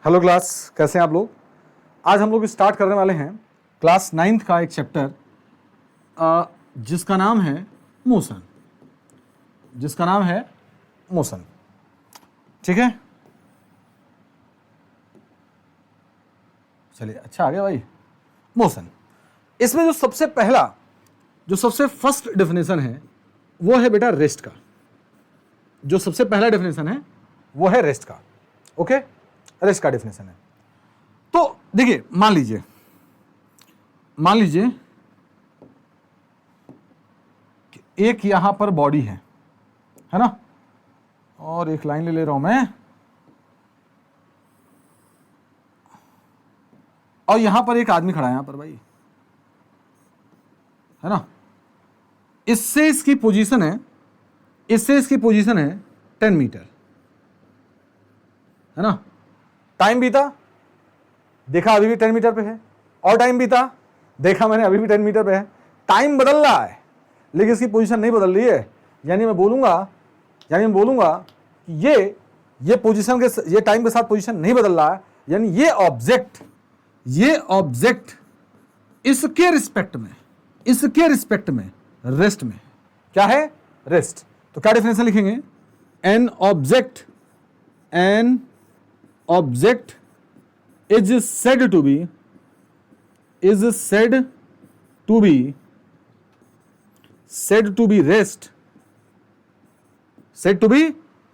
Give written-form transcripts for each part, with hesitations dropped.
Hello class, कैसे हैं आप लोग। आज हम लोग स्टार्ट करने वाले हैं क्लास 9th का एक चैप्टर जिसका नाम है मोशन। ठीक है, चलिए अच्छा आ गया भाई। मोशन, इसमें जो सबसे फर्स्ट डेफिनेशन है वो है बेटा रेस्ट का। जो सबसे पहला डेफिनेशन है वो है रेस्ट का। ओके, रेस्ट का डेफिनेशन है। तो देखिए, मान लीजिए कि एक यहां पर बॉडी है ना, और एक लाइन ले रहा हूं मैं, और यहां पर एक आदमी खड़ा है यहां पर भाई, है ना। इससे इसकी पोजीशन है 10 मीटर, है ना। टाइम बीता, देखा अभी भी 10 मीटर पे है, और टाइम बीता, देखा मैंने अभी भी 10 मीटर पे है। टाइम बदल रहा है लेकिन इसकी पोजीशन नहीं बदल रही है। यानी मैं बोलूंगा कि ये पोजीशन के, ये टाइम के साथ पोजीशन नहीं बदल रहा है। यानी ये ऑब्जेक्ट इसके रिस्पेक्ट में रेस्ट में क्या है, रेस्ट। तो क्या डेफिनेशन लिखेंगे, an object is said to be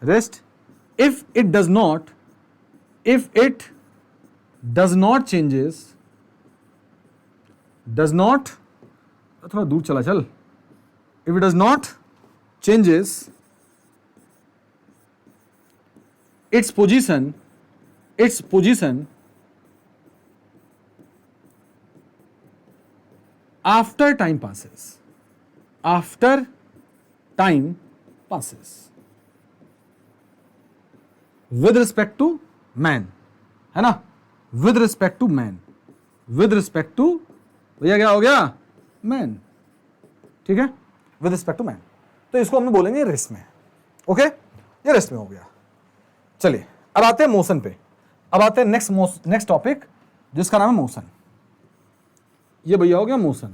rest if it does not changes, थोड़ा दूर चला चल, if it does not changes its position after time passes with respect to man, है ना, with respect to भैया क्या हो गया, मैन। ठीक है, with respect to man। तो इसको हम बोलेंगे रेस्ट में। ओके, ये रेस्ट में हो गया। चलिए अब आते हैं मोशन पे। अब आते हैं नेक्स्ट टॉपिक जिसका नाम है मोशन। ये भैया हो गया मोशन,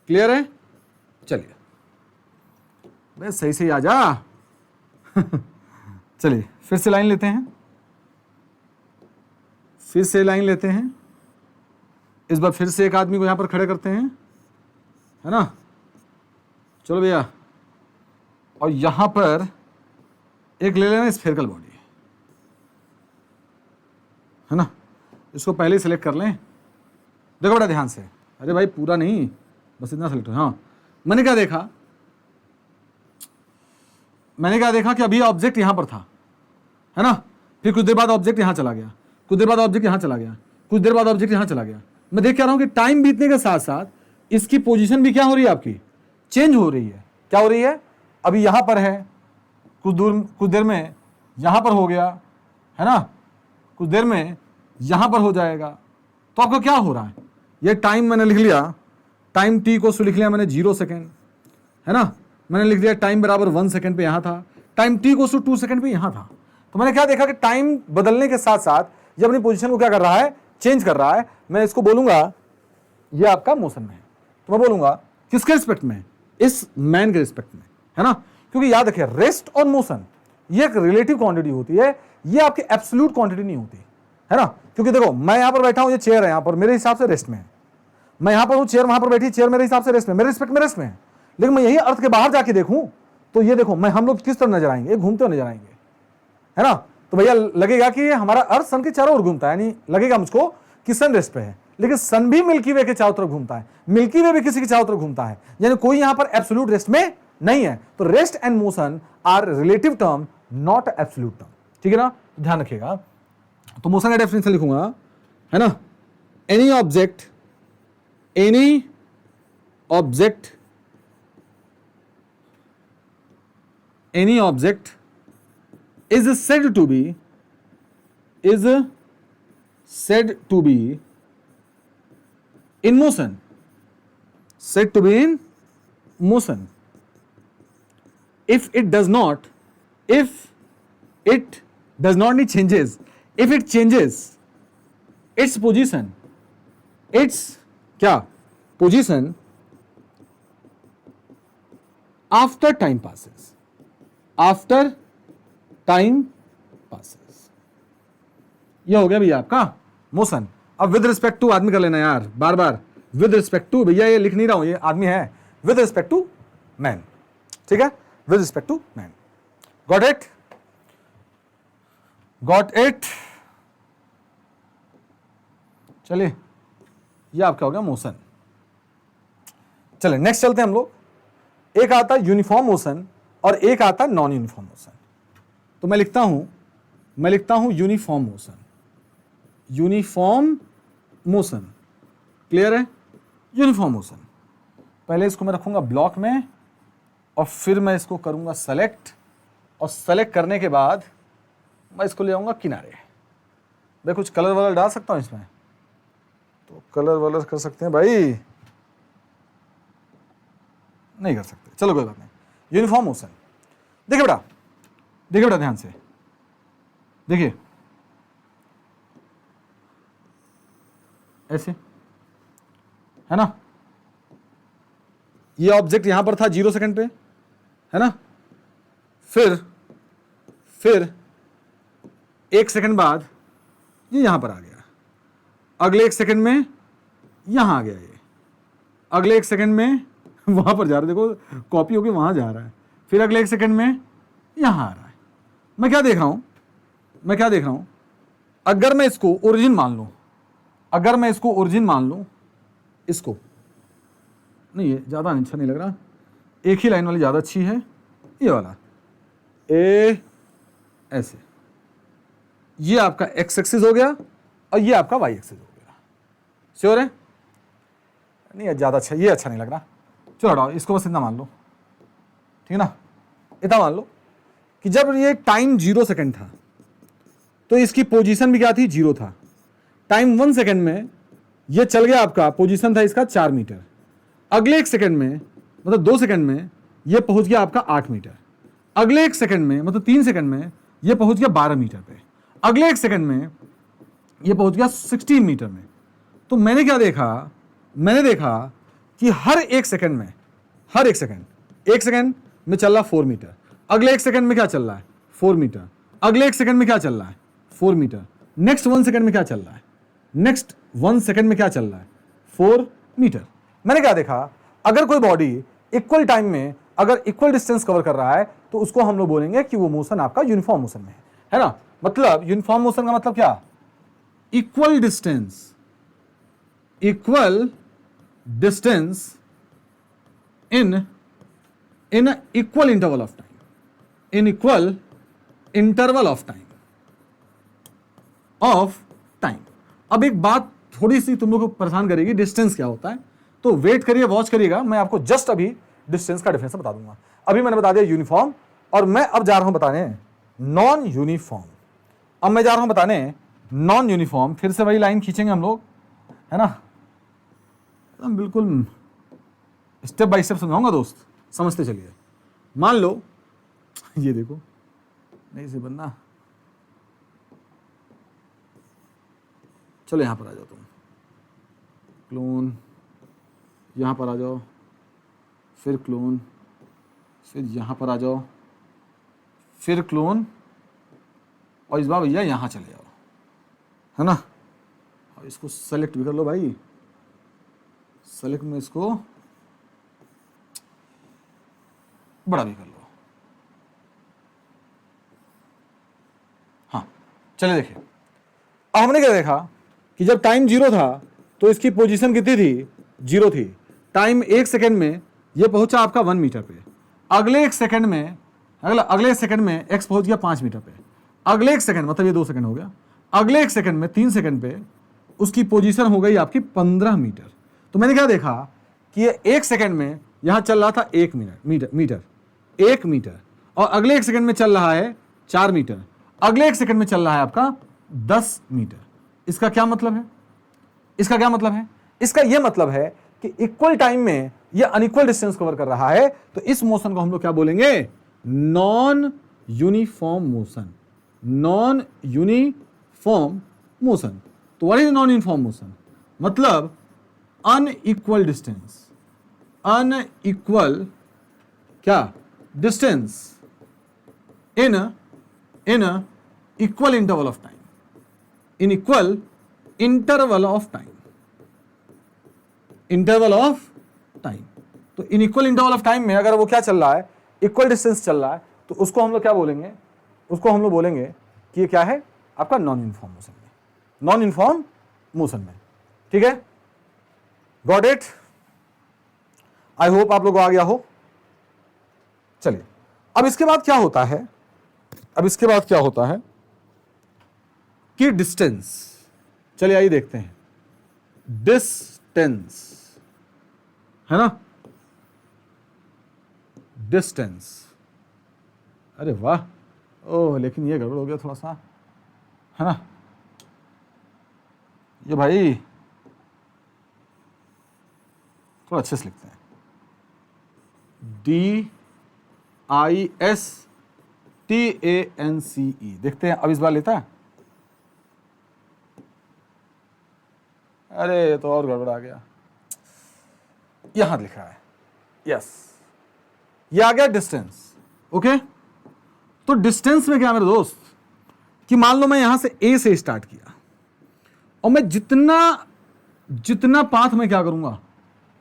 क्लियर है। चलिए भाई सही से आ जा चलिए फिर से लाइन लेते हैं। इस बार फिर से एक आदमी को यहां पर खड़े करते हैं, है ना। चलो भैया, और यहां पर एक ले लेना स्फेरिकल बॉडी, है ना। इसको पहले ही सिलेक्ट कर लें। देखो बड़ा ध्यान से, अरे भाई पूरा नहीं, बस इतना सेलेक्ट। हाँ, मैंने क्या देखा कि अभी ऑब्जेक्ट यहां पर था, है ना। फिर कुछ देर बाद ऑब्जेक्ट यहां चला गया, कुछ देर बाद ऑब्जेक्ट यहां चला गया, कुछ देर बाद ऑब्जेक्ट यहां चला गया। मैं देख क्या रहा हूं कि टाइम बीतने के साथ साथ इसकी पोजीशन भी क्या हो रही है, आपकी चेंज हो रही है। क्या हो रही है, अभी यहां पर है, कुछ देर में यहां पर हो गया, है ना, कुछ देर में यहां पर हो जाएगा। तो आपको क्या हो रहा है, ये टाइम मैंने लिख लिया, टाइम टी को लिख लिया मैंने 0 सेकेंड, है ना। मैंने लिख दिया टाइम बराबर 1 सेकेंड पे यहां था, टाइम टी को 2 सेकेंड पे यहां था। तो मैंने क्या देखा कि टाइम बदलने के साथ साथ ये अपनी पोजीशन को क्या कर रहा है, चेंज कर रहा है। मैं इसको बोलूंगा ये आपका मोशन में है। तो मैं बोलूंगा किसके रिस्पेक्ट में, इस मैन के रिस्पेक्ट में, है ना। क्योंकि याद रखिए, रेस्ट और मोशन ये एक रिलेटिव क्वांटिटी होती है, ये आपकी एब्सोल्यूट क्वांटिटी नहीं होती, है ना। क्योंकि देखो, मैं यहां पर बैठा हूं, ये चेयर है यहां पर, मेरे हिसाब से रेस्ट में है। मैं यहां पर हूं, चेयर वहां पर बैठी, चेयर मेरे हिसाब से रेस्ट में, मेरे रिस्पेक्ट में रेस्ट में है। लेकिन मैं यही अर्थ के बाहर जाके देखूं तो ये देखो, हम लोग किस तरह नजर आएंगे, घूमते हुए नजर आएंगे, है ना। तो भैया लगेगा कि हमारा अर्थ सन के चारों ओर घूमता है, यानी लगेगा मुझको कि सन रेस्ट पे है। लेकिन सन भी मिल्की वे के चारों तरफ घूमता है, मिल्की वे भी किसी के चारों तरफ घूमता है, यानी कोई यहां पर एब्सोल्यूट रेस्ट में नहीं है। तो rest and motion are relative term, not absolute term. ठीक है ना, ध्यान रखिएगा। तो मोशन का डेफिनेशन लिखूंगा, है ना। Any object is said to be in motion, if it does not need changes if it changes its position, its क्या position after time passes, after time passes, ये हो गया भैया आपका मोशन। अब विद रिस्पेक्ट टू आदमी कर लेना यार, बार बार विद रिस्पेक्ट टू, भैया ये लिख नहीं रहा हूं, ये आदमी है, विद रिस्पेक्ट टू मैन, ठीक है, with respect to man. Got it, got it. चलिए ये आपका हो गया मोशन। चलिए नेक्स्ट चलते हैं हम लोग। एक आता है यूनिफॉर्म मोशन और एक आता है नॉन यूनिफॉर्म मोशन। तो मैं लिखता हूं uniform motion, uniform motion, clear है, यूनिफॉर्म मोशन। पहले इसको मैं रखूंगा ब्लॉक में और फिर मैं इसको करूंगा सेलेक्ट, और सेलेक्ट करने के बाद मैं इसको ले आऊंगा किनारे। मैं कुछ कलर वलर डाल सकता हूं इसमें, तो कलर वलर कर सकते हैं भाई, नहीं कर सकते, चलो कोई बात नहीं। यूनिफॉर्म मोशन, देखिए बेटा, देखिए बेटा ध्यान से देखिए, ऐसे है ना, ये ऑब्जेक्ट यहां पर था 0 सेकंड पे, है ना, फिर 1 सेकंड बाद ये यहां पर आ गया, अगले 1 सेकंड में यहां आ गया, ये अगले 1 सेकंड में वहां पर जा रहा है, देखो कॉपी होके वहां जा रहा है, फिर अगले 1 सेकंड में यहां आ रहा है। मैं क्या देख रहा हूं, अगर मैं इसको ओरिजिन मान लूं, अगर मैं इसको ओरिजिन मान लूं, इसको नहीं, ये ज़्यादा अच्छा नहीं लग रहा, एक ही लाइन वाली ज़्यादा अच्छी है, ये वाला ए ऐसे, ये आपका एक्स एक्सिस हो गया और ये आपका वाई एक्सिस हो गया, श्योर है? नहीं ज़्यादा अच्छा, ये अच्छा नहीं लग रहा, चलो हटाओ इसको, बस इतना मान लो, ठीक है ना, इतना मान लो कि जब ये टाइम 0 सेकंड था तो इसकी पोजीशन भी क्या थी, 0 था। टाइम 1 सेकंड में ये चल गया, आपका पोजीशन था इसका 4 मीटर, अगले 1 सेकंड में मतलब 2 सेकंड में ये पहुंच गया आपका 8 मीटर, अगले 1 सेकंड में मतलब 3 सेकंड में ये पहुंच गया 12 मीटर पे, अगले 1 सेकंड में ये पहुंच गया 16 मीटर में। तो मैंने क्या देखा, मैंने देखा कि हर 1 सेकंड में, हर 1 सेकंड में चल रहा 4 मीटर, अगले 1 सेकंड में क्या चल रहा है, 4 मीटर, अगले 1 सेकंड में क्या चल रहा है, 4 मीटर, नेक्स्ट 1 सेकंड में क्या चल रहा है, नेक्स्ट 1 सेकंड में क्या चल रहा है, 4 मीटर। मैंने क्या देखा, अगर कोई बॉडी इक्वल टाइम में अगर इक्वल डिस्टेंस कवर कर रहा है तो उसको हम लोग बोलेंगे कि वो मोशन आपका यूनिफॉर्म मोशन में है ना। मतलब यूनिफॉर्म मोशन का मतलब क्या, equal distance, equal distance in equal interval of time, in equal interval of time, अब एक बात थोड़ी सी तुम लोग को परेशान करेगी, डिस्टेंस क्या होता है, तो वेट करिए, वॉच करिएगा, मैं आपको जस्ट अभी डिस्टेंस का डिफरेंस बता दूंगा। अभी मैंने बता दिया यूनिफॉर्म, और मैं अब जा रहा हूं बताने नॉन यूनिफॉर्म। अब मैं जा रहा हूं बताने नॉन यूनिफॉर्म, फिर से वही लाइन खींचेंगे हम लोग, है ना, एकदम बिल्कुल स्टेप बाय स्टेप समझाऊंगा दोस्त, समझते चलिए। मान लो ये देखो, नहीं से बनना, चलो यहां पर आ जाओ तुम, क्लोन, यहां पर आ जाओ, फिर क्लोन, फिर यहां पर आ जाओ, फिर क्लोन, और इस बार भैया यहां चले जाओ, है ना, और इसको सेलेक्ट भी कर लो भाई, सेलेक्ट में इसको बड़ा भी कर लो। हाँ चलिए देखिए, अब हमने क्या देखा कि जब टाइम 0 था तो इसकी पोजीशन कितनी थी, 0 थी। टाइम 1 सेकंड में ये पहुंचा आपका 1 मीटर पे, अगले 1 सेकंड में, अगले सेकंड में एक्स पहुंच गया 5 मीटर पे, अगले 1 सेकंड मतलब ये 2 सेकंड हो गया, अगले 1 सेकंड में 3 सेकंड पे उसकी पोजीशन हो गई आपकी 15 मीटर। तो मैंने क्या देखा कि ये 1 सेकंड में यहां चल रहा था 1 मीटर, और अगले 1 सेकंड में चल रहा है 4 मीटर, अगले 1 सेकंड में चल रहा है आपका 10 मीटर। इसका क्या मतलब है, इसका क्या मतलब है, इसका यह मतलब है कि इक्वल टाइम में यह अनइक्वल डिस्टेंस कवर कर रहा है, तो इस मोशन को हम लोग क्या बोलेंगे, non uniform motion, non uniform form motion. तो what is non uniform motion? मतलब अनइक्वल डिस्टेंस, अनइक्वल क्या distance in equal interval of time, in equal interval of time, interval of time. तो in equal interval of time में अगर वो क्या चल रहा है, इक्वल डिस्टेंस चल रहा है, तो उसको हम लोग क्या बोलेंगे? उसको हम लोग बोलेंगे कि ये क्या है आपका नॉन यूनिफॉर्म मोशन में, नॉन यूनिफॉर्म मोशन में। ठीक है, गॉट इट? आई होप आप लोग को आ गया हो। चलिए, अब इसके बाद क्या होता है, अब इसके बाद क्या होता है कि डिस्टेंस, चलिए आइए देखते हैं। डिस्टेंस है ना, डिस्टेंस, अरे वाह, ओह लेकिन ये गड़बड़ हो गया थोड़ा सा, है ना, ये भाई थोड़ा अच्छे से लिखते हैं। DISTANCE, देखते हैं अब इस बार लेता है। अरे तो और गड़बड़ आ गया, यहां लिख रहा है, यस, ये आ गया डिस्टेंस। ओके, तो डिस्टेंस में क्या मेरे दोस्त कि मान लो मैं यहां से ए से स्टार्ट किया और मैं जितना पाथ में क्या करूंगा,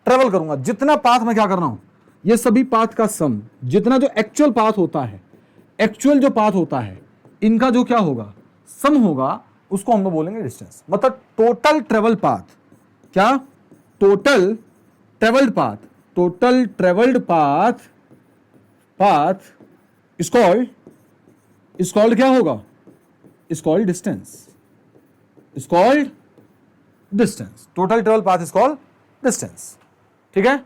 ट्रेवल करूंगा, जितना पाथ में क्या कर रहा हूं, ये सभी पाथ का सम, जितना जो एक्चुअल पाथ होता है, एक्चुअल जो पाथ होता है, इनका जो क्या होगा, सम होगा, उसको हम लोग बोलेंगे डिस्टेंस। मतलब टोटल ट्रेवल पाथ, क्या, total travelled path, total travelled path, path is called क्या होगा, is called distance, is called distance. Total travel path is called distance. ठीक है,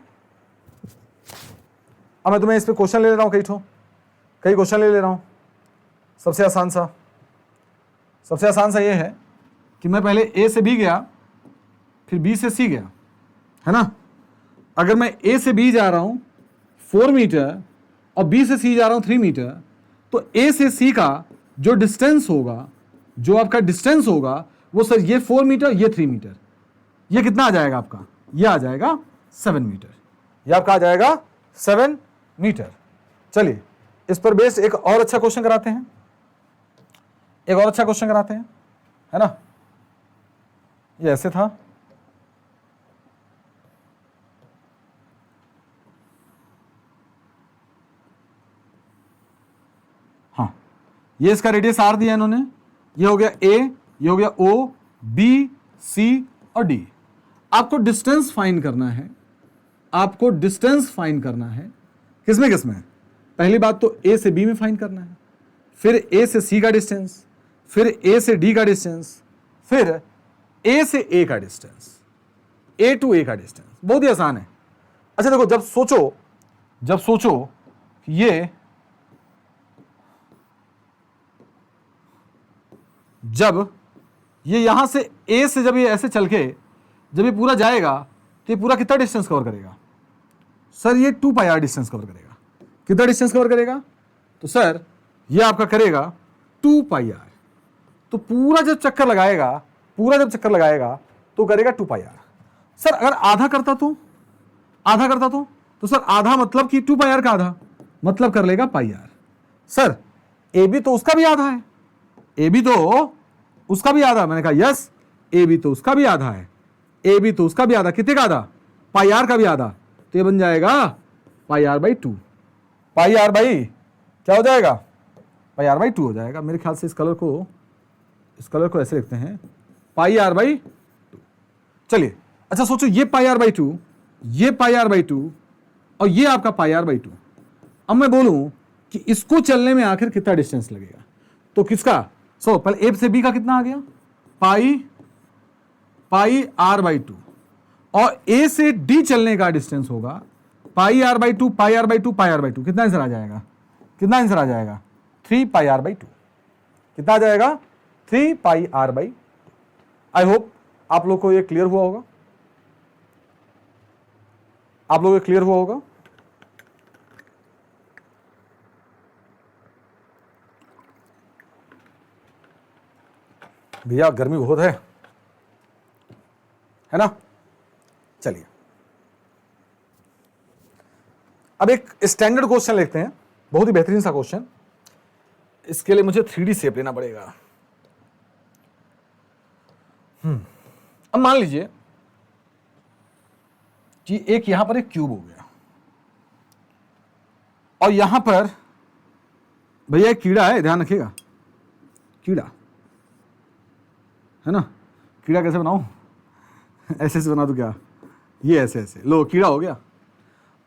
अब मैं तुम्हें इस पे क्वेश्चन ले रहा हूं, कई क्वेश्चन ले रहा हूं। सबसे आसान सा ये है कि मैं पहले ए से बी गया, फिर बी से सी गया, है ना। अगर मैं ए से बी जा रहा हूं 4 मीटर और बी से सी जा रहा हूं 3 मीटर, तो ए से सी का जो डिस्टेंस होगा, जो आपका डिस्टेंस होगा, वो सर ये 4 मीटर, ये 3 मीटर, ये कितना आ जाएगा आपका, ये आ जाएगा 7 मीटर, ये आपका आ जाएगा 7 मीटर। चलिए, इस पर बेस्ड एक और अच्छा क्वेश्चन कराते हैं, है ना। ये ऐसे था, हाँ, ये इसका रेडियस आर दिया इन्होंने, ये हो गया ए, ये हो गया ओ, बी, सी और डी। आपको डिस्टेंस फाइंड करना है, आपको डिस्टेंस फाइंड करना है, किसमें? पहली बात तो ए से बी में फाइंड करना है, फिर ए से सी का डिस्टेंस, फिर ए से डी का डिस्टेंस, फिर ए से ए का डिस्टेंस, ए टू ए का डिस्टेंस। बहुत ही आसान है। अच्छा देखो, जब सोचो ये, जब ये यहां से ए से जब ये ऐसे चल के जब ये पूरा जाएगा, तो ये पूरा कितना डिस्टेंस कवर करेगा सर? ये 2 पाई आर डिस्टेंस कवर करेगा। कितना डिस्टेंस कवर करेगा? तो सर ये आपका करेगा 2 पाई आर। तो पूरा जब चक्कर लगाएगा तो करेगा 2 पाई आर। सर अगर आधा करता तो सर आधा मतलब कि 2 पाई आर का आधा मतलब कर लेगा पाई आर। सर ए बी तो उसका भी आधा है, ए बी तो उसका भी आधा। मैंने कहा यस, ए बी तो उसका भी आधा है, ए बी तो उसका भी आधा। कितने का आधा? पाई आर का भी आधा। तो ये बन जाएगा pi R by 2। Pi R by क्या हो जाएगा? पाई आर बाई 2 हो जाएगा। मेरे ख्याल से इस कलर को ऐसे लिखते हैं, पाई आर बाई 2। चलिए अच्छा सोचो, ये पाई आर बाई 2, ये पाई आर बाई 2 और ये आपका पाई आर बाई 2। अब मैं बोलूं कि इसको चलने में आखिर कितना डिस्टेंस लगेगा, तो किसका? पहले ए से बी का कितना आ गया? पाई आर बाई 2 और ए से डी चलने का डिस्टेंस होगा pi R by 2, pi R by 2, pi R by 2। कितना आंसर आ जाएगा? 3 पाई आर बाई 2। कितना आ जाएगा? 3 पाई आर बाई 2। आई होप आप लोग को ये क्लियर हुआ होगा, भैया गर्मी बहुत है ना। चलिए अब एक स्टैंडर्ड क्वेश्चन लेते हैं, बहुत ही बेहतरीन सा क्वेश्चन। इसके लिए मुझे 3D शेप लेना पड़ेगा। अब मान लीजिए कि एक यहां पर एक क्यूब हो गया और यहां पर भैया एक कीड़ा है, ध्यान रखिएगा, कीड़ा है ना। कीड़ा कैसे बनाऊं? ऐसे ऐसे बना दूं क्या? ये ऐसे ऐसे, लो कीड़ा हो गया।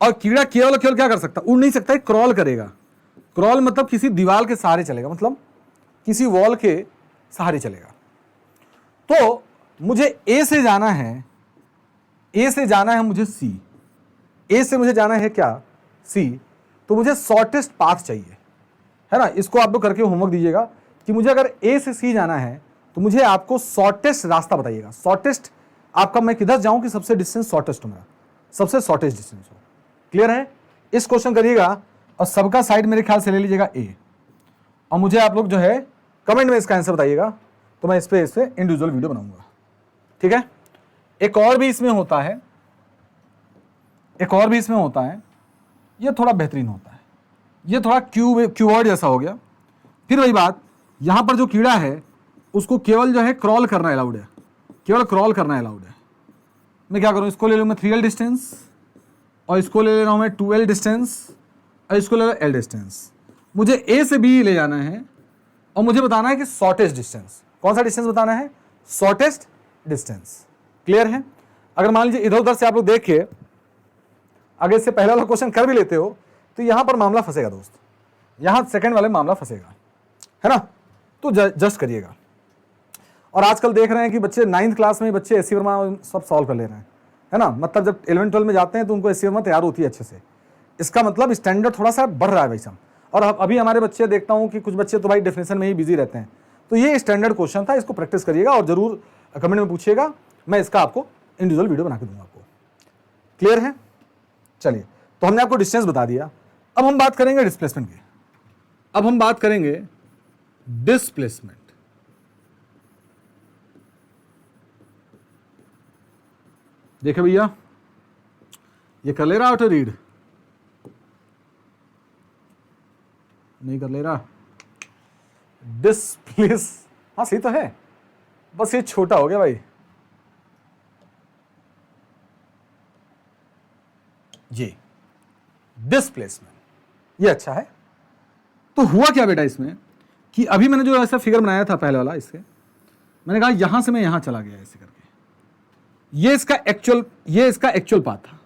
और कीड़ा केवल केवल क्या कर सकता? उड़ नहीं सकता, क्रॉल करेगा। क्रॉल मतलब किसी दीवार के सहारे चलेगा, मतलब किसी वॉल के सहारे चलेगा। तो मुझे ए से जाना है, ए से जाना है मुझे सी, ए से मुझे जाना है क्या? सी। तो मुझे शॉर्टेस्ट पाथ चाहिए, है ना। इसको आप लोग करके होमवर्क दीजिएगा कि मुझे अगर ए से सी जाना है तो मुझे आपको शॉर्टेस्ट रास्ता बताइएगा। शॉर्टेस्ट आपका, मैं किधर जाऊं कि सबसे डिस्टेंस शॉर्टेस्ट हो, मेरा सबसे शॉर्टेस्ट डिस्टेंस हो। क्लियर है? इस क्वेश्चन करिएगा और सबका साइड मेरे ख्याल से ले लीजिएगा ए, और मुझे आप लोग जो है कमेंट में इसका आंसर बताइएगा, तो मैं इस पे इंडिविजुअल वीडियो बनाऊंगा। ठीक है? एक और भी इसमें होता है, एक और भी इसमें होता है, ये थोड़ा बेहतरीन होता है। ये थोड़ा क्यूवर्ड जैसा हो गया। फिर वही बात, यहां पर जो कीड़ा है उसको केवल जो है क्रॉल करना अलाउड है, केवल क्रॉल करना अलाउड है। मैं क्या करूं? इसको ले लूं मैं 3L डिस्टेंस, और इसको ले रहा हूं मैं 2L डिस्टेंस, और इसको ले रहा हूं L डिस्टेंस। मुझे ए से बी ले जाना है और मुझे बताना है कि शॉर्टेस्ट डिस्टेंस। कौन सा डिस्टेंस बताना है? Shortest distance. क्लियर है? अगर मान लीजिए इधर उधर से आप लोग देख के अगर इससे पहले वाला क्वेश्चन कर भी लेते हो तो यहां पर मामला फंसेगा दोस्त, यहां सेकंड वाले मामला फंसेगा, है ना। तो जस्ट करिएगा। और आजकल देख रहे हैं कि बच्चे 9th क्लास में बच्चे एससी वर्मा सब सॉल्व कर ले रहे हैं, है ना। मतलब जब 11th-12 में जाते हैं तो उनको एससी वर्मा तैयार होती है अच्छे से। इसका मतलब स्टैंडर्ड थोड़ा सा बढ़ रहा है भाई साहब। और अभी हमारे बच्चे देखता हूं कि कुछ बच्चे तो भाई डेफिनेशन में ही बिजी रहते हैं। तो ये स्टैंडर्ड क्वेश्चन था, इसको प्रैक्टिस करिएगा और जरूर कमेंट में पूछिएगा, मैं इसका आपको इंडिविजुअल वीडियो बना के दूंगा आपको। क्लियर है? चलिए, तो हमने आपको डिस्टेंस बता दिया। अब हम बात करेंगे डिस्प्लेसमेंट की। अब हम बात करेंगे डिस्प्लेसमेंट। देखिए भैया, ये कर ले रहा ऑटो रीड? नहीं कर ले रहा। डिस्प्लेस, हाँ सही तो है, बस ये छोटा हो गया भाई। ये डिस्प्लेसमेंट, ये अच्छा है। तो हुआ क्या बेटा इसमें कि अभी मैंने जो ऐसा फिगर बनाया था पहले वाला, इसके मैंने कहा यहां से मैं यहां चला गया ऐसे करके, ये इसका एक्चुअल पाथ था,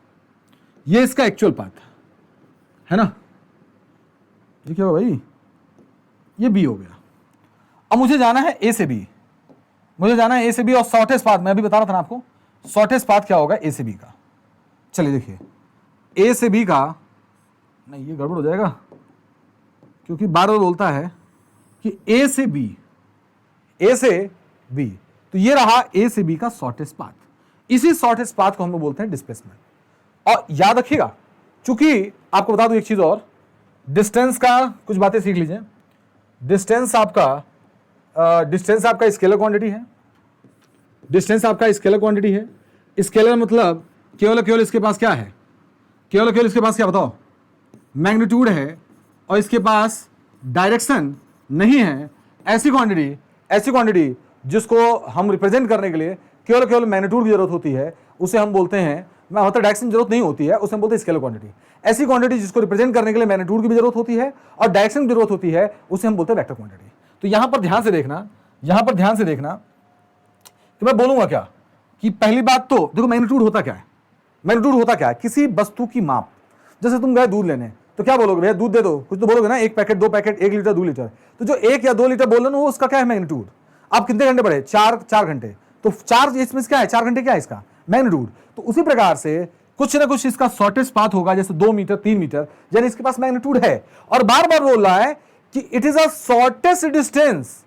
ये इसका एक्चुअल पाथ था, है ना। ये क्या हुआ भाई? ये बी हो गया। अब मुझे जाना है ए से बी, मुझे जाना है ए से बी, और शॉर्टेस्ट पाथ मैं अभी बता रहा था ना आपको, शॉर्टेस्ट पाथ क्या होगा? ए से बी का। चलिए देखिए, ए से बी का, नहीं ये गड़बड़ हो जाएगा क्योंकि बार बार बोलता है कि ए से बी, ए से बी, तो ये रहा ए से बी का शॉर्टेस्ट पाथ। इसी शॉर्टेस्ट पाथ को हम लोग बोलते हैं डिस्प्लेसमेंट। और याद रखिएगा, चूंकि आपको बता दूं एक चीज और, डिस्टेंस का कुछ बातें सीख लीजिए। डिस्टेंस आपका स्केलर क्वांटिटी है, डिस्टेंस आपका स्केलर क्वांटिटी है। स्केलर मतलब केवल इसके पास क्या है? केवल इसके पास क्या बताओ? मैग्नीट्यूड है, और इसके पास डायरेक्शन नहीं है। ऐसी क्वांटिटी जिसको हम रिप्रेजेंट करने के लिए केवल मैग्नीट्यूड की जरूरत होती है, उसे हम बोलते हैं, मतलब डायरेक्शन की जरूरत नहीं होती है, उसे हम बोलते हैं स्केलर क्वांटिटी। ऐसी क्वांटिटी जिसको रिप्रेजेंट करने के लिए मैग्नीट्यूड की भी जरूरत होती है और डायरेक्शन की जरूरत होती है, उसे हम बोलते हैं वेक्टर क्वांटिटी। तो यहां पर ध्यान से देखना, कि मैं बोलूंगा क्या कि पहली बात तो देखो, मैग्नीट्यूड होता क्या है? मैग्नीट्यूड होता क्या है? किसी वस्तु की माप। जैसे तुम गए दूध लेने, तो क्या बोलोगे? भैया दूध दे दो, कुछ तो बोलोगे ना, 1 पैकेट 2 पैकेट, 1 लीटर 2 लीटर। तो जो 1 या 2 लीटर बोल रहे हो, उसका क्या है? मैग्नीट्यूड। आप कितने घंटे पढ़े? 4 घंटे। तो 4 इसमें क्या है? 4 घंटे क्या है इसका? मैग्नीट्यूड। तो उसी प्रकार से कुछ ना कुछ इसका शॉर्टेस्ट पाथ होगा, जैसे 2 मीटर 3 मीटर, यानी इसके पास मैग्नीट्यूड है। और बार बार बोल रहा है कि it is a shortest distance.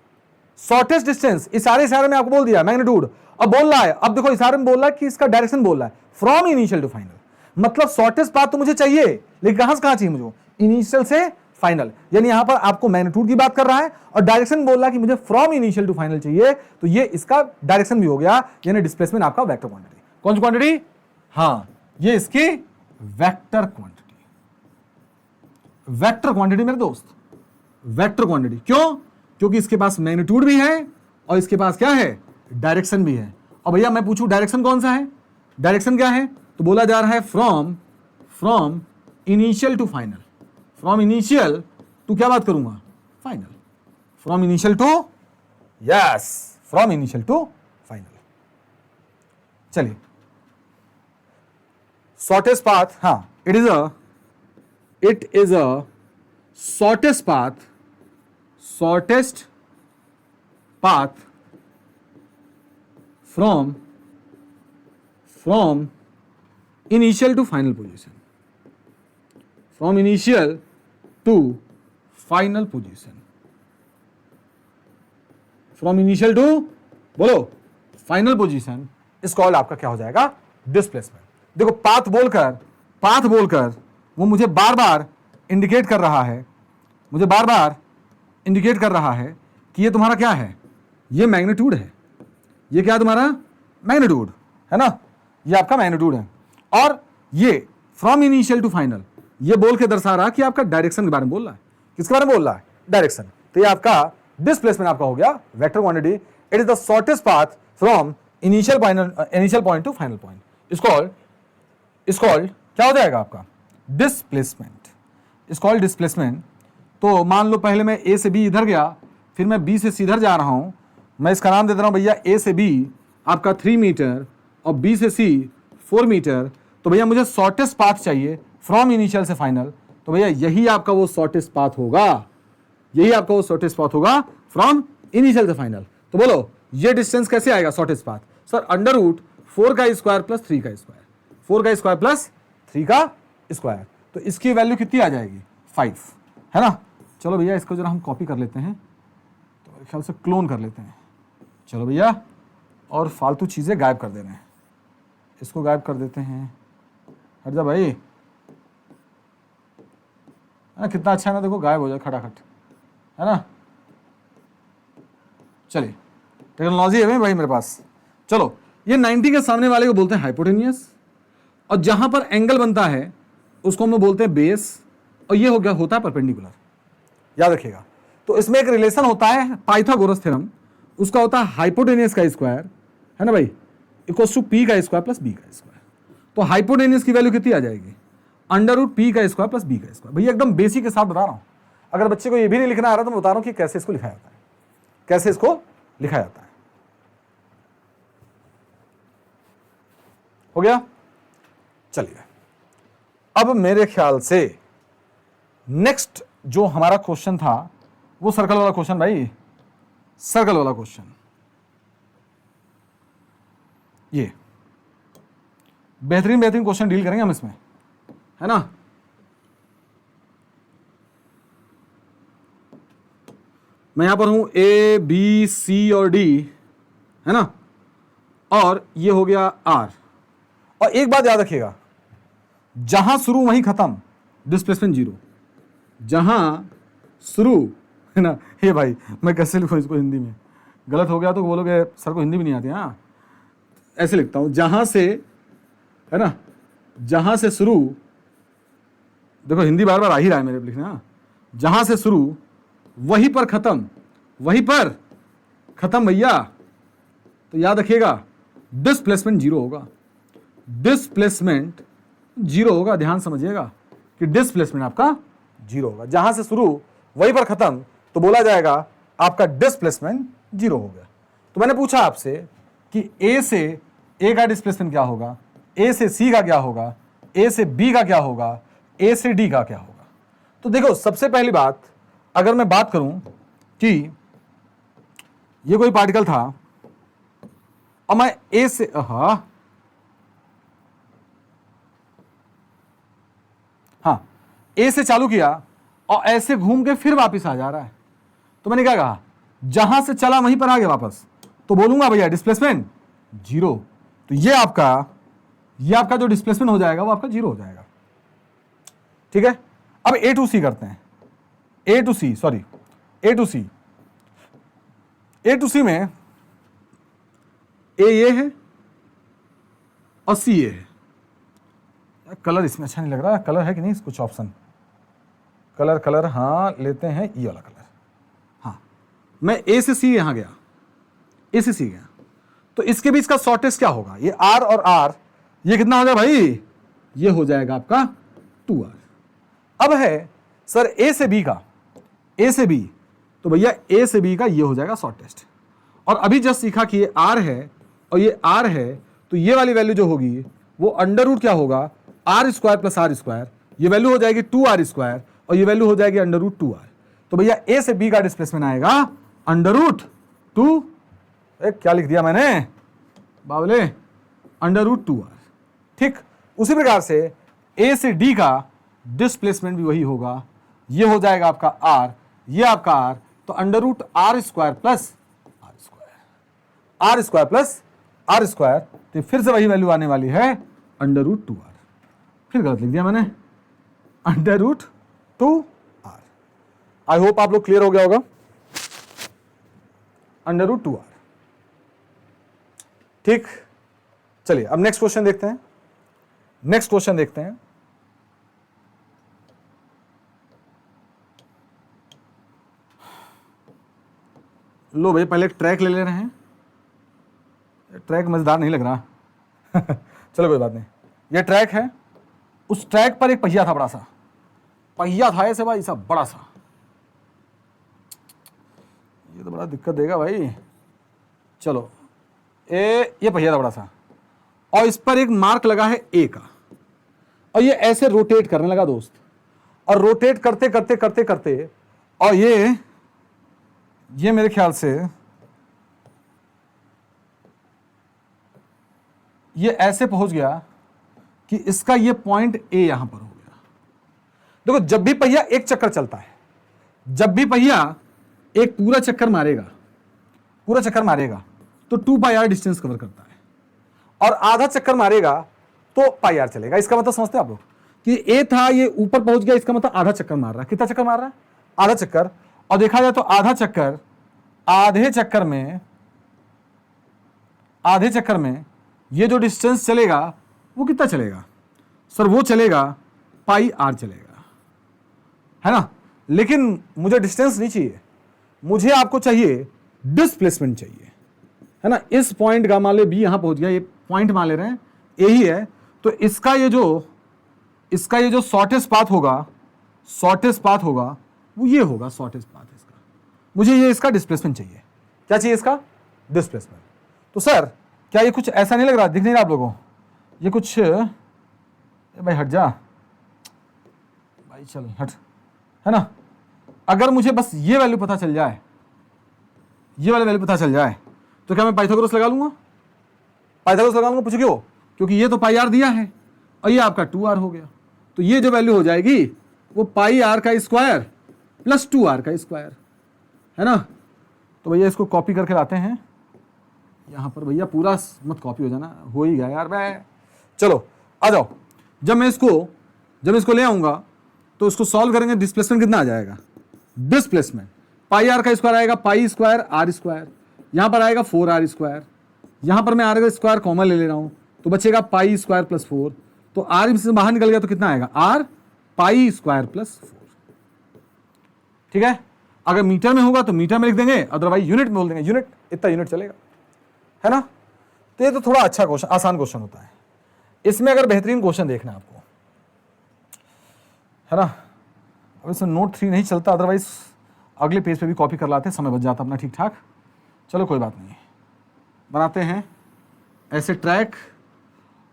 Shortest distance इशारे में आपको बोल दिया मैग्नीट्यूड, अब बोल रहा है, अब देखो इशारे में बोल रहा है कि इसका डायरेक्शन बोल रहा है, फ्रॉम इनिशियल टू फाइनल। मतलब शॉर्टेस्ट पाथ तो मुझे चाहिए, लेकिन कहां से कहां चाहिए मुझे? इनिशियल से फाइनल, यानी यहां पर आपको मैग्नीट्यूड की बात कर रहा है और डायरेक्शन बोल रहा है कि मुझे फ्रॉम इनिशियल टू फाइनल चाहिए, तो ये इसका डायरेक्शन भी हो गया, यानी डिस्प्लेसमेंट आपका वेक्टर क्वांटिटी। कौन सी क्वांटिटी? हाँ, ये इसकी वेक्टर क्वांटिटी, वेक्टर क्वांटिटी मेरे दोस्त, वेक्टर क्वांटिटी। क्यों? क्योंकि इसके पास मैग्नीट्यूड भी है और इसके पास क्या है? डायरेक्शन भी है। और भैया मैं पूछूं डायरेक्शन कौन सा है? डायरेक्शन क्या है? तो बोला जा रहा है from initial to final, from initial to क्या बात करूंगा? Final, from initial to, yes, from initial to final. चलिए, शॉर्टेस्ट पाथ, हाँ, it is a shortest path from initial to final position, from initial to final position, from initial to, बोलो, final position is called आपका क्या हो जाएगा? Displacement. देखो path बोलकर वो मुझे बार बार इंडिकेट कर रहा है, मुझे बार बार इंडिकेट कर रहा है कि ये तुम्हारा क्या है? ये मैग्नीट्यूड है, ये क्या है तुम्हारा? मैग्नीट्यूड है ना, ये आपका मैग्नीट्यूड है। और ये फ्रॉम इनिशियल टू फाइनल ये बोल के दर्शा रहा कि आपका डायरेक्शन के बारे में बोल रहा है। किसके बारे में बोल रहा है? डायरेक्शन। तो ये आपका डिस्प्लेसमेंट आपका हो गया vector quantity. It is the shortest path from initial point two final point. इस कॉल्ड क्या हो जाएगा आपका? डिस्प्लेसमेंट। इस कॉल्ड डिस्प्लेसमेंट। तो मान लो पहले मैं ए से बी इधर गया, फिर मैं बी से सीधर जा रहा हूं, मैं इसका नाम दे दे रहा हूं भैया ए से बी आपका 3 मीटर और बी से सी 4 मीटर। तो भैया मुझे शॉर्टेस्ट पाथ चाहिए फ्रॉम इनिशियल से फाइनल, तो भैया यही आपका वो शॉर्टेस्ट पाथ होगा, यही आपका वो शॉर्टेस्ट पाथ होगा फ्रॉम इनिशियल से फाइनल। तो बोलो ये डिस्टेंस कैसे आएगा shortest path? Sir under root 4 का स्क्वायर प्लस 3 का स्क्वायर, 4 का स्क्वायर प्लस 3 का स्क्वायर। तो इसकी वैल्यू कितनी आ जाएगी? 5, है ना। चलो भैया इसको जरा हम कॉपी कर लेते हैं, तो मेरे ख्याल से क्लोन कर लेते हैं। चलो भैया, और फालतू चीज़ें गायब कर दे रहे हैं, इसको गायब कर देते हैं। हट जा भाई, है कितना अच्छा है ना, देखो गायब हो जाए खटाखट, है ना। चलिए टेक्नोलॉजी है भाई मेरे पास। चलो ये 90 के सामने वाले को बोलते हैं हाइपोटेनियस, और जहां पर एंगल बनता है उसको हम बोलते हैं बेस, और ये हो गया होता है परपेंडिकुलर। याद रखिएगा। तो इसमें एक रिलेशन होता है पाइथागोरस थ्योरम, उसका होता है हाइपोटेनियस का स्क्वायर, है ना भाई, इक्वल्स टू पी का स्क्वायर प्लस बी का स्क्वायर। तो हाइपोटेनियस की वैल्यू कितनी आ जाएगी? अंडर रूट पी का स्क्वायर प्लस बी का स्क्वायर। भैया एकदम बेसिक के साथ बता रहा हूं, अगर बच्चे को ये भी नहीं लिखना आ रहा तो मैं बता रहा हूं कि कैसे इसको लिखा जाता है, कैसे इसको लिखा जाता है। हो गया। चलिए अब मेरे ख्याल से नेक्स्ट जो हमारा क्वेश्चन था वो सर्कल वाला क्वेश्चन, भाई सर्कल वाला क्वेश्चन, ये बेहतरीन क्वेश्चन डील करेंगे हम इसमें, है ना। मैं यहां पर हूं ए बी सी और डी, है ना, और ये हो गया आर। और एक बात याद रखिएगा, जहां शुरू वहीं खत्म, डिस्प्लेसमेंट जीरो। जहां शुरू, है ना। हे भाई मैं कैसे लिखूं इसको हिंदी में? गलत हो गया तो बोलोगे सर को हिंदी भी नहीं आती। हाँ ऐसे लिखता हूं, जहां से, है ना, जहां से शुरू, देखो हिंदी बार बार आ ही रहा है मेरे लिखना। हाँ, जहां से शुरू वहीं पर खत्म, वहीं पर खत्म भैया। तो याद रखिएगा डिस्प्लेसमेंट जीरो होगा, डिस्प्लेसमेंट जीरो होगा। ध्यान समझिएगा कि डिस्प्लेसमेंट आपका जीरो होगा। जहां से शुरू वहीं पर खत्म, तो बोला जाएगा आपका डिस्प्लेसमेंट जीरो हो गया। तो मैंने पूछा आपसे कि ए से ए का डिस्प्लेसमेंट क्या होगा, ए से सी का क्या होगा, ए से बी का क्या होगा, ए से डी का क्या होगा। तो देखो सबसे पहली बात, अगर मैं बात करूं कि ये कोई पार्टिकल था और मैं ए से, हाँ ए से चालू किया और ऐसे घूम के फिर वापस आ जा रहा है, तो मैंने क्या कहा, जहां से चला वहीं पर आ गया वापस, तो बोलूंगा भैया डिस्प्लेसमेंट जीरो। तो ये आपका जो डिस्प्लेसमेंट हो जाएगा वो आपका जीरो हो जाएगा। ठीक है। अब ए टू सी करते हैं। A to C, sorry A to C, A to C में ए ये है और सी ये है। कलर इसमें अच्छा नहीं लग रहा, कलर है कि नहीं कुछ ऑप्शन, कलर हाँ लेते हैं ये वाला कलर। हाँ मैं ए से सी यहां गया, ए से सी गया, तो इसके बीच का शॉर्टेस्ट क्या होगा, ये आर और आर, ये कितना हो जाएगा भाई, ये हो जाएगा आपका 2r। अब है सर ए से बी का, ए से बी, तो भैया ए से बी का ये हो जाएगा शॉर्टेस्ट। और अभी जस्ट सीखा कि ये r है और ये r है, तो ये वाली वैल्यू जो होगी वो अंडर रूट क्या होगा, r square plus r square, ये वैल्यू हो जाएगी 2r स्क्वायर और ये वैल्यू हो जाएगी अंडर रूट 2r। तो भैया ए से बी का डिस्प्लेसमेंट आएगा अंडर रूट 2, क्या लिख दिया मैंने बावले, अंडर रूट 2r। ठीक उसी प्रकार से ए से डी का डिस्प्लेसमेंट भी वही होगा, ये हो जाएगा आपका r, ये आपका r, तो under root r square plus r square plus r square, तो फिर से वही वैल्यू आने वाली है अंडर रूट 2r। फिर गलत लिख दिया मैंने, under root 2r। I hope आप लोग क्लियर हो गया होगा, अंडर रूट 2r। ठीक, चलिए अब नेक्स्ट क्वेश्चन देखते हैं, नेक्स्ट क्वेश्चन देखते हैं। लो भाई पहले ट्रैक ले रहे हैं, ट्रैक मजेदार नहीं लग रहा चलो कोई बात नहीं, ये ट्रैक है, उस ट्रैक पर एक पहिया था, बड़ा सा पहिया था ऐसे भाई साहब, बड़ा सा, ये तो बड़ा दिक्कत देगा भाई। चलो ये पहिया था बड़ा सा, और इस पर एक मार्क लगा है ए का, और ये ऐसे रोटेट करने लगा दोस्त, और रोटेट करते करते करते करते, और ये मेरे ख्याल से ये ऐसे पहुंच गया कि इसका ये पॉइंट ए यहां पर हो गया। देखो जब भी पहिया एक चक्कर चलता है, जब भी पहिया एक पूरा चक्कर मारेगा, पूरा चक्कर मारेगा तो 2πr डिस्टेंस कवर करता है, और आधा चक्कर मारेगा तो πr चलेगा। इसका मतलब समझते हैं आप लोग कि ए था, ये ऊपर पहुंच गया, इसका मतलब आधा चक्कर मार रहा है। कितना चक्कर मार रहा है, आधा चक्कर। और देखा जाए तो आधा चक्कर, आधे चक्कर में ये जो डिस्टेंस चलेगा वो कितना चलेगा सर, वो चलेगा πr चलेगा, है ना। लेकिन मुझे डिस्टेंस नहीं चाहिए, मुझे आपको चाहिए डिस्प्लेसमेंट चाहिए, है ना। इस पॉइंट का मान ले बी यहां पहुंच गया, ये पॉइंट मान ले रहे हैं ए ही है, तो इसका ये जो शॉर्टेस्ट पाथ होगा वो ये होगा शॉर्टेस्ट पाथ इसका। मुझे ये इसका डिस्प्लेसमेंट चाहिए, क्या चाहिए इसका डिस्प्लेसमेंट। तो सर क्या ये कुछ ऐसा नहीं लग रहा, दिख नहीं रहा आप लोगों को, ये कुछ भाई हट जा भाई, चल हट, है ना। अगर मुझे बस ये वैल्यू पता चल जाए, ये वाली वैल्यू पता चल जाए, तो क्या मैं पाइथागोरस लगा लूंगा, पूछो क्यों, क्योंकि ये तो πr दिया है और ये आपका 2r हो गया, तो ये जो वैल्यू हो जाएगी वो πr का स्क्वायर प्लस 2r का स्क्वायर, है ना। तो भैया इसको कॉपी करके लाते हैं यहाँ पर, भैया पूरा मत कॉपी हो जाना, हो ही गया यार मैं। चलो आ जाओ, जब मैं इसको ले आऊँगा तो इसको सॉल्व करेंगे, डिस्प्लेसमेंट कितना आ जाएगा, डिस्प्लेसमेंट πr का स्क्वायर आएगा पाई स्क्वायर आर स्क्वायर, यहाँ पर आएगा 4r स्क्वायर, यहाँ पर मैं r का स्क्वायर कॉमन ले रहा हूँ तो बचेगा पाई स्क्वायर प्लस 4, तो r से बाहर निकल गया तो कितना आएगा, r पाई स्क्वायर प्लस 4। ठीक है, अगर मीटर में होगा तो मीटर में लिख देंगे, अदरवाइज यूनिट में बोल देंगे, यूनिट, इतना यूनिट चलेगा, है ना। तो ये तो थोड़ा अच्छा क्वेश्चन, आसान क्वेश्चन होता है। इसमें अगर बेहतरीन क्वेश्चन देखना है आपको, है ना। अब इसमें नोट 3 नहीं चलता, अदरवाइज अगले पेज पे भी कॉपी कर लाते, समय बच जाता अपना, ठीक ठाक। चलो कोई बात नहीं, बनाते हैं ऐसे ट्रैक,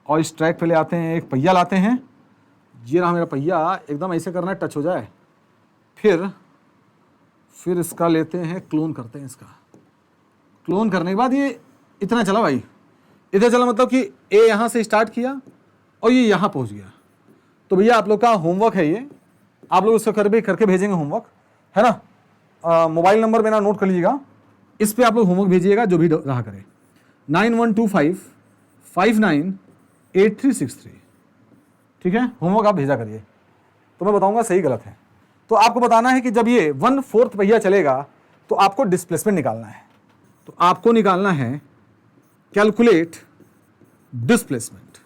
और इस ट्रैक पे ले आते हैं, एक पहिया लाते हैं, ये रहा मेरा पहिया, एकदम ऐसे करना है टच हो जाए, फिर इसका लेते हैं, क्लोन करते हैं इसका। क्लोन करने के बाद ये इतना चला भाई, इधर चला, मतलब कि ए यहाँ से स्टार्ट किया और ये यहाँ पहुँच गया। तो भैया आप लोग का होमवर्क है ये, आप लोग इसको करके भेजेंगे होमवर्क, है ना। मोबाइल नंबर मेरा नोट कर लीजिएगा, इस पे आप लोग होमवर्क भेजिएगा जो भी रहा करे, 9125598363। ठीक है, होमवर्क आप भेजा करिए, तो मैं बताऊंगा सही गलत है। तो आपको बताना है कि जब ये 1/4 पहिया चलेगा तो आपको डिस्प्लेसमेंट निकालना है। तो आपको निकालना है कैलकुलेट डिस्प्लेसमेंट।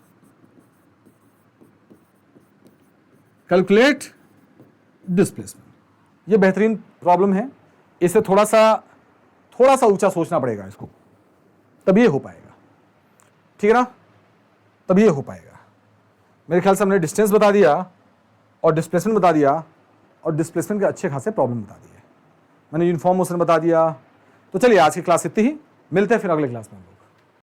कैलकुलेट डिस्प्लेसमेंट, ये बेहतरीन प्रॉब्लम है। इसे थोड़ा सा ऊंचा सोचना पड़ेगा इसको, तब ये हो पाएगा। ठीक है ना, तब ये हो पाएगा। मेरे ख्याल से हमने डिस्टेंस बता दिया और डिस्प्लेसमेंट बता दिया और डिस्प्लेसमेंट के अच्छे खासे प्रॉब्लम बता दिए। मैंने यूनिफॉर्म मोशन बता दिया। तो चलिए आज की क्लास इतनी ही, मिलते हैं फिर अगले क्लास में।